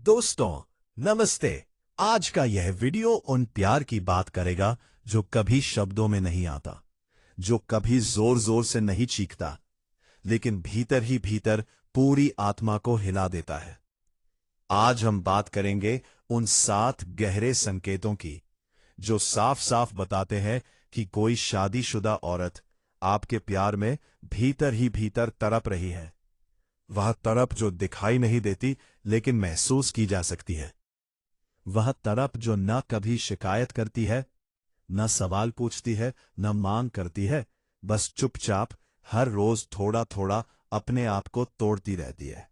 दोस्तों नमस्ते। आज का यह वीडियो उन प्यार की बात करेगा जो कभी शब्दों में नहीं आता, जो कभी जोर जोर से नहीं चीखता, लेकिन भीतर ही भीतर पूरी आत्मा को हिला देता है। आज हम बात करेंगे उन 7 गहरे संकेतों की जो साफ साफ बताते हैं कि कोई शादीशुदा औरत आपके प्यार में भीतर ही भीतर तड़प रही है। वह तड़प जो दिखाई नहीं देती लेकिन महसूस की जा सकती है। वह तड़प जो न कभी शिकायत करती है, न सवाल पूछती है, न मांग करती है, बस चुपचाप हर रोज थोड़ा थोड़ा अपने आप को तोड़ती रहती है।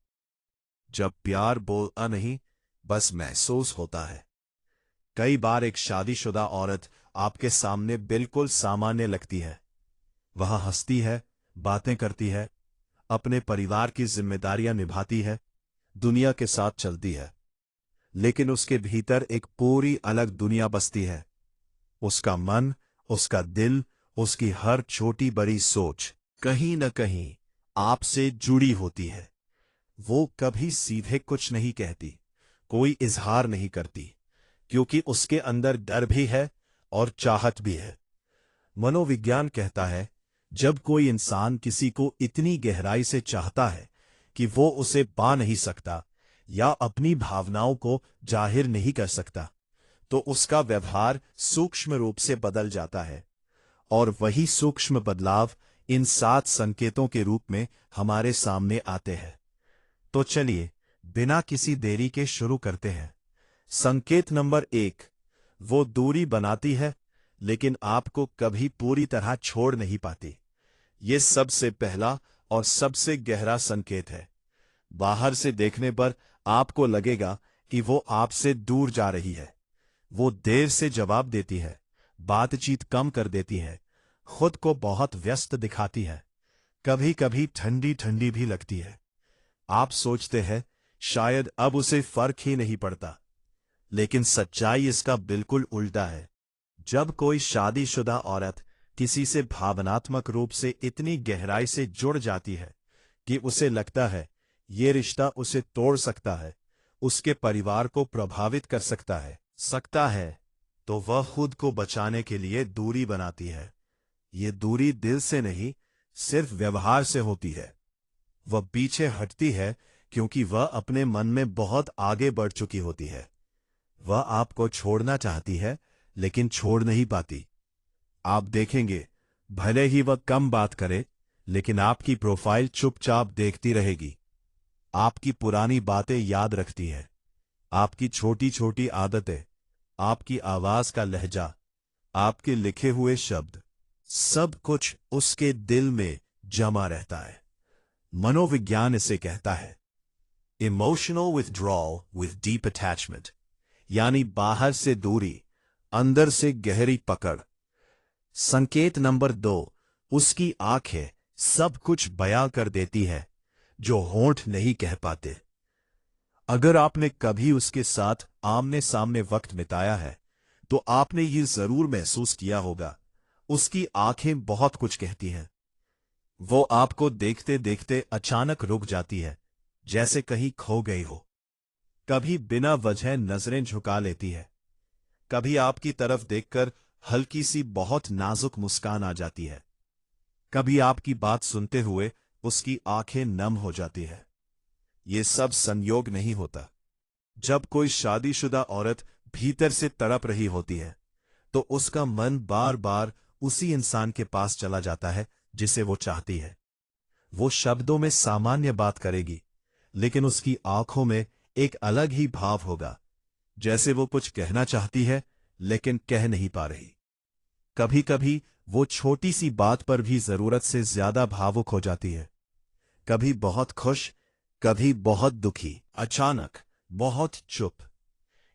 जब प्यार बोला नहीं, बस महसूस होता है। कई बार एक शादीशुदा औरत आपके सामने बिल्कुल सामान्य लगती है। वह हंसती है, बातें करती है, अपने परिवार की जिम्मेदारियां निभाती है, दुनिया के साथ चलती है, लेकिन उसके भीतर एक पूरी अलग दुनिया बसती है। उसका मन, उसका दिल, उसकी हर छोटी बड़ी सोच कहीं न कहीं आपसे जुड़ी होती है। वो कभी सीधे कुछ नहीं कहती, कोई इजहार नहीं करती, क्योंकि उसके अंदर डर भी है और चाहत भी है। मनोविज्ञान कहता है, जब कोई इंसान किसी को इतनी गहराई से चाहता है कि वो उसे पा नहीं सकता या अपनी भावनाओं को जाहिर नहीं कर सकता, तो उसका व्यवहार सूक्ष्म रूप से बदल जाता है। और वही सूक्ष्म बदलाव इन 7 संकेतों के रूप में हमारे सामने आते हैं। तो चलिए बिना किसी देरी के शुरू करते हैं। संकेत नंबर 1, वो दूरी बनाती है लेकिन आपको कभी पूरी तरह छोड़ नहीं पाती। ये सबसे पहला और सबसे गहरा संकेत है। बाहर से देखने पर आपको लगेगा कि वो आपसे दूर जा रही है। वो देर से जवाब देती है, बातचीत कम कर देती है, खुद को बहुत व्यस्त दिखाती है, कभी कभी ठंडी ठंडी भी लगती है। आप सोचते हैं शायद अब उसे फर्क ही नहीं पड़ता, लेकिन सच्चाई इसका बिल्कुल उल्टा है। जब कोई शादीशुदा औरत किसी से भावनात्मक रूप से इतनी गहराई से जुड़ जाती है कि उसे लगता है ये रिश्ता उसे तोड़ सकता है, उसके परिवार को प्रभावित कर सकता है, तो वह खुद को बचाने के लिए दूरी बनाती है। ये दूरी दिल से नहीं, सिर्फ व्यवहार से होती है। वह पीछे हटती है क्योंकि वह अपने मन में बहुत आगे बढ़ चुकी होती है। वह आपको छोड़ना चाहती है लेकिन छोड़ नहीं पाती। आप देखेंगे, भले ही वह कम बात करे, लेकिन आपकी प्रोफाइल चुपचाप देखती रहेगी। आपकी पुरानी बातें याद रखती है, आपकी छोटी छोटी आदतें, आपकी आवाज का लहजा, आपके लिखे हुए शब्द, सब कुछ उसके दिल में जमा रहता है। मनोविज्ञान इसे कहता है emotional withdrawal with deep attachment, यानी बाहर से दूरी, अंदर से गहरी पकड़। संकेत नंबर 2, उसकी आंखें सब कुछ बयां कर देती है जो होंठ नहीं कह पाते। अगर आपने कभी उसके साथ आमने सामने वक्त बिताया है तो आपने ये जरूर महसूस किया होगा, उसकी आंखें बहुत कुछ कहती हैं। वो आपको देखते देखते अचानक रुक जाती है, जैसे कहीं खो गई हो। कभी बिना वजह नजरें झुका लेती है, कभी आपकी तरफ देखकर हल्की सी बहुत नाजुक मुस्कान आ जाती है, कभी आपकी बात सुनते हुए उसकी आंखें नम हो जाती है। ये सब संयोग नहीं होता। जब कोई शादीशुदा औरत भीतर से तड़प रही होती है तो उसका मन बार बार उसी इंसान के पास चला जाता है जिसे वो चाहती है। वो शब्दों में सामान्य बात करेगी, लेकिन उसकी आंखों में एक अलग ही भाव होगा, जैसे वो कुछ कहना चाहती है लेकिन कह नहीं पा रही। कभी कभी वो छोटी सी बात पर भी जरूरत से ज्यादा भावुक हो जाती है, कभी बहुत खुश, कभी बहुत दुखी, अचानक बहुत चुप।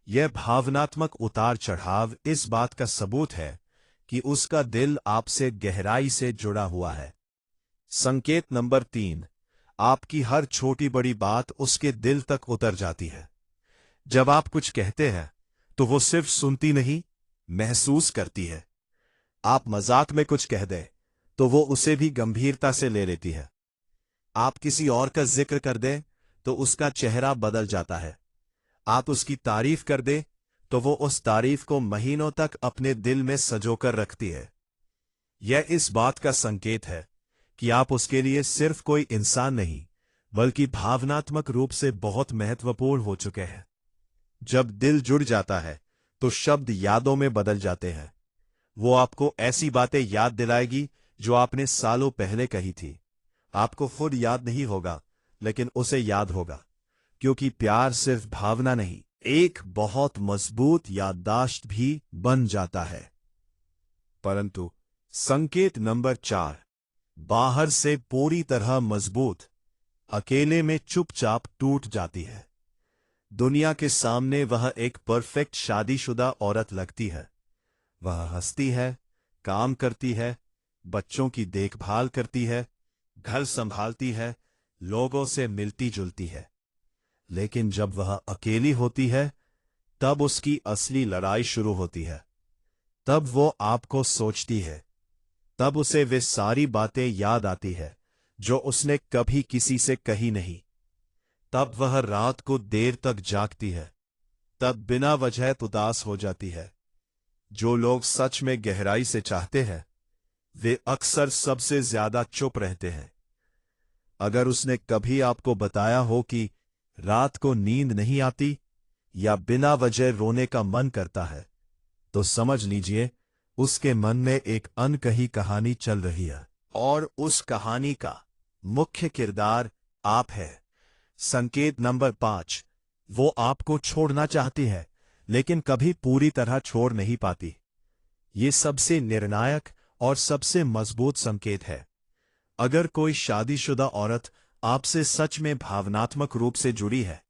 यह भावनात्मक उतार चढ़ाव इस बात का सबूत है कि उसका दिल आपसे गहराई से जुड़ा हुआ है। संकेत नंबर 3, आपकी हर छोटी बड़ी बात उसके दिल तक उतर जाती है। जब आप कुछ कहते हैं तो वो सिर्फ सुनती नहीं, महसूस करती है। आप मजाक में कुछ कह दें तो वो उसे भी गंभीरता से ले लेती है। आप किसी और का जिक्र कर दें तो उसका चेहरा बदल जाता है, आप उसकी तारीफ कर दे तो वो उस तारीफ को महीनों तक अपने दिल में सजोकर रखती है। यह इस बात का संकेत है कि आप उसके लिए सिर्फ कोई इंसान नहीं, बल्कि भावनात्मक रूप से बहुत महत्वपूर्ण हो चुके हैं। जब दिल जुड़ जाता है तो शब्द यादों में बदल जाते हैं। वो आपको ऐसी बातें याद दिलाएगी जो आपने सालों पहले कही थी। आपको खुद याद नहीं होगा, लेकिन उसे याद होगा, क्योंकि प्यार सिर्फ भावना नहीं, एक बहुत मजबूत याददाश्त भी बन जाता है। परंतु संकेत नंबर 4, बाहर से पूरी तरह मजबूत, अकेले में चुपचाप टूट जाती है। दुनिया के सामने वह एक परफेक्ट शादीशुदा औरत लगती है। वह हंसती है, काम करती है, बच्चों की देखभाल करती है, घर संभालती है, लोगों से मिलती जुलती है। लेकिन जब वह अकेली होती है, तब उसकी असली लड़ाई शुरू होती है। तब वो आपको सोचती है। तब उसे वे सारी बातें याद आती है जो उसने कभी किसी से कही नहीं। तब वह रात को देर तक जागती है। तब बिना वजह उदास हो जाती है। जो लोग सच में गहराई से चाहते हैं, वे अक्सर सबसे ज्यादा चुप रहते हैं। अगर उसने कभी आपको बताया हो कि रात को नींद नहीं आती या बिना वजह रोने का मन करता है, तो समझ लीजिए उसके मन में एक अनकही कहानी चल रही है, और उस कहानी का मुख्य किरदार आप है। संकेत नंबर 5, वो आपको छोड़ना चाहती है, लेकिन कभी पूरी तरह छोड़ नहीं पाती। ये सबसे निर्णायक और सबसे मजबूत संकेत है। अगर कोई शादीशुदा औरत आपसे सच में भावनात्मक रूप से जुड़ी है,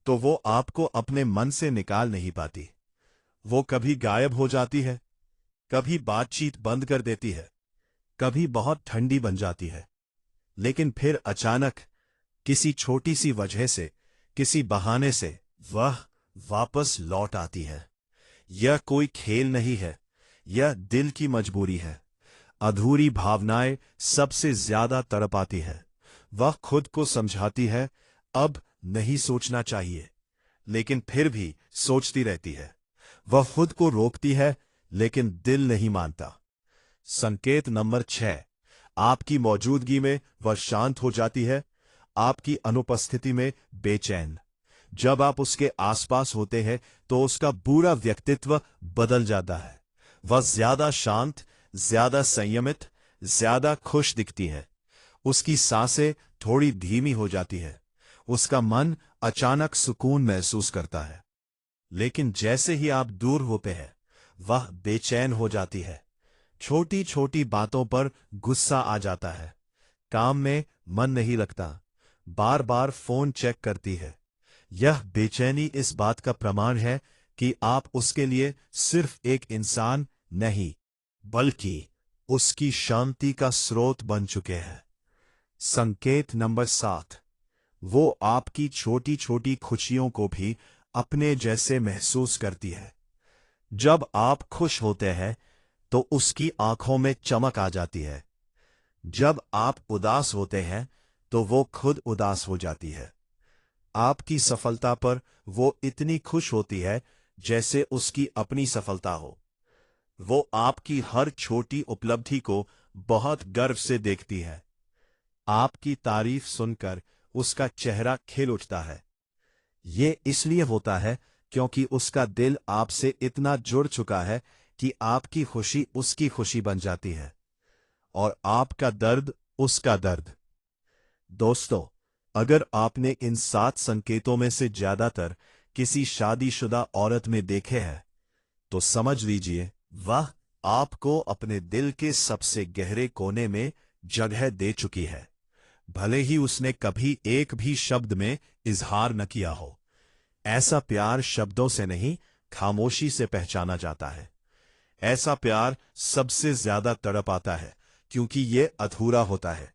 तो वो आपको अपने मन से निकाल नहीं पाती। वो कभी गायब हो जाती है, कभी बातचीत बंद कर देती है, कभी बहुत ठंडी बन जाती है, लेकिन फिर अचानक किसी छोटी सी वजह से, किसी बहाने से वह वापस लौट आती है। यह कोई खेल नहीं है, यह दिल की मजबूरी है। अधूरी भावनाएं सबसे ज्यादा तड़पाती है। वह खुद को समझाती है, अब नहीं सोचना चाहिए, लेकिन फिर भी सोचती रहती है। वह खुद को रोकती है, लेकिन दिल नहीं मानता। संकेत नंबर 6, आपकी मौजूदगी में वह शांत हो जाती है, आपकी अनुपस्थिति में बेचैन। जब आप उसके आसपास होते हैं तो उसका पूरा व्यक्तित्व बदल जाता है। वह ज्यादा शांत, ज्यादा संयमित, ज्यादा खुश दिखती है। उसकी सांसें थोड़ी धीमी हो जाती है। उसका मन अचानक सुकून महसूस करता है। लेकिन जैसे ही आप दूर होते हैं, वह बेचैन हो जाती है। छोटी छोटी बातों पर गुस्सा आ जाता है। काम में मन नहीं लगता, बार बार फोन चेक करती है। यह बेचैनी इस बात का प्रमाण है कि आप उसके लिए सिर्फ एक इंसान नहीं, बल्कि उसकी शांति का स्रोत बन चुके हैं। संकेत नंबर 7, वो आपकी छोटी छोटी खुशियों को भी अपने जैसे महसूस करती है। जब आप खुश होते हैं तो उसकी आंखों में चमक आ जाती है। जब आप उदास होते हैं तो वो खुद उदास हो जाती है। आपकी सफलता पर वो इतनी खुश होती है जैसे उसकी अपनी सफलता हो। वो आपकी हर छोटी उपलब्धि को बहुत गर्व से देखती है। आपकी तारीफ सुनकर उसका चेहरा खिल उठता है। ये इसलिए होता है क्योंकि उसका दिल आपसे इतना जुड़ चुका है कि आपकी खुशी उसकी खुशी बन जाती है, और आपका दर्द उसका दर्द। दोस्तों, अगर आपने इन 7 संकेतों में से ज्यादातर किसी शादीशुदा औरत में देखे हैं, तो समझ लीजिए वह आपको अपने दिल के सबसे गहरे कोने में जगह दे चुकी है, भले ही उसने कभी एक भी शब्द में इजहार न किया हो। ऐसा प्यार शब्दों से नहीं, खामोशी से पहचाना जाता है। ऐसा प्यार सबसे ज्यादा तड़प आता है क्योंकि यह अधूरा होता है,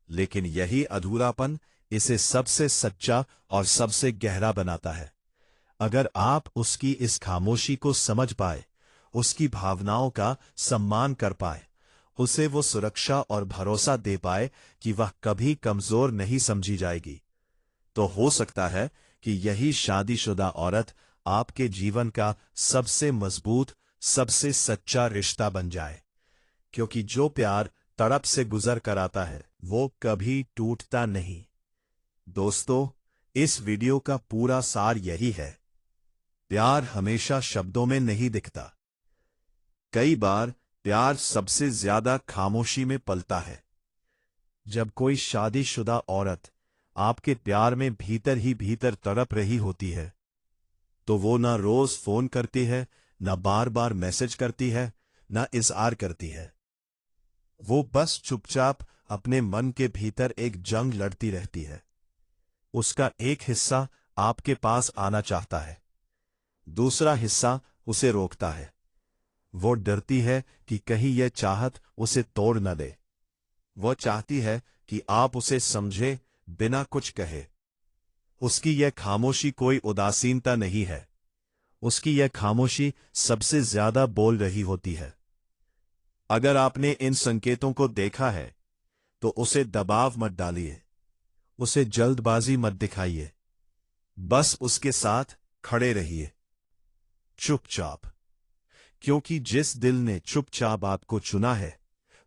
लेकिन यही अधूरापन इसे सबसे सच्चा और सबसे गहरा बनाता है। अगर आप उसकी इस खामोशी को समझ पाए, उसकी भावनाओं का सम्मान कर पाए, उसे वो सुरक्षा और भरोसा दे पाए कि वह कभी कमजोर नहीं समझी जाएगी, तो हो सकता है कि यही शादीशुदा औरत आपके जीवन का सबसे मजबूत, सबसे सच्चा रिश्ता बन जाए। क्योंकि जो प्यार तड़प से गुजर कर आता है वो कभी टूटता नहीं। दोस्तों, इस वीडियो का पूरा सार यही है, प्यार हमेशा शब्दों में नहीं दिखता। कई बार प्यार सबसे ज्यादा खामोशी में पलता है। जब कोई शादीशुदा औरत आपके प्यार में भीतर ही भीतर तड़प रही होती है, तो वो ना रोज फोन करती है, ना बार बार मैसेज करती है, ना इज़हार करती है। वो बस चुपचाप अपने मन के भीतर एक जंग लड़ती रहती है। उसका एक हिस्सा आपके पास आना चाहता है, दूसरा हिस्सा उसे रोकता है। वो डरती है कि कहीं यह चाहत उसे तोड़ न दे। वो चाहती है कि आप उसे समझे बिना कुछ कहे। उसकी यह खामोशी कोई उदासीनता नहीं है, उसकी यह खामोशी सबसे ज्यादा बोल रही होती है। अगर आपने इन संकेतों को देखा है तो उसे दबाव मत डालिए, उसे जल्दबाजी मत दिखाइए, बस उसके साथ खड़े रहिए चुपचाप। क्योंकि जिस दिल ने चुपचाप आपको चुना है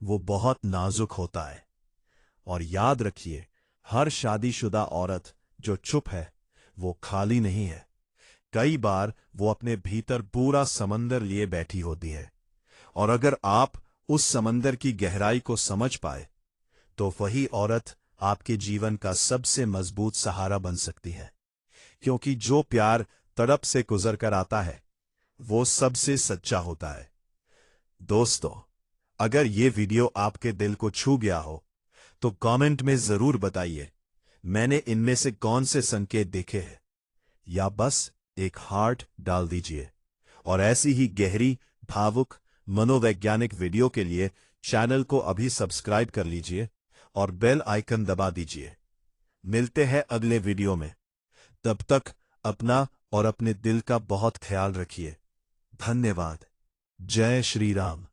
वो बहुत नाजुक होता है। और याद रखिए, हर शादीशुदा औरत जो चुप है वो खाली नहीं है। कई बार वो अपने भीतर पूरा समंदर लिए बैठी होती है। और अगर आप उस समंदर की गहराई को समझ पाए तो वही औरत आपके जीवन का सबसे मजबूत सहारा बन सकती है। क्योंकि जो प्यार तड़प से गुजर कर आता है वो सबसे सच्चा होता है। दोस्तों, अगर ये वीडियो आपके दिल को छू गया हो तो कमेंट में जरूर बताइए मैंने इनमें से कौन से संकेत देखे हैं, या बस एक हार्ट डाल दीजिए। और ऐसी ही गहरी, भावुक, मनोवैज्ञानिक वीडियो के लिए चैनल को अभी सब्सक्राइब कर लीजिए और बेल आइकन दबा दीजिए। मिलते हैं अगले वीडियो में। तब तक अपना और अपने दिल का बहुत ख्याल रखिए। धन्यवाद। जय श्री राम।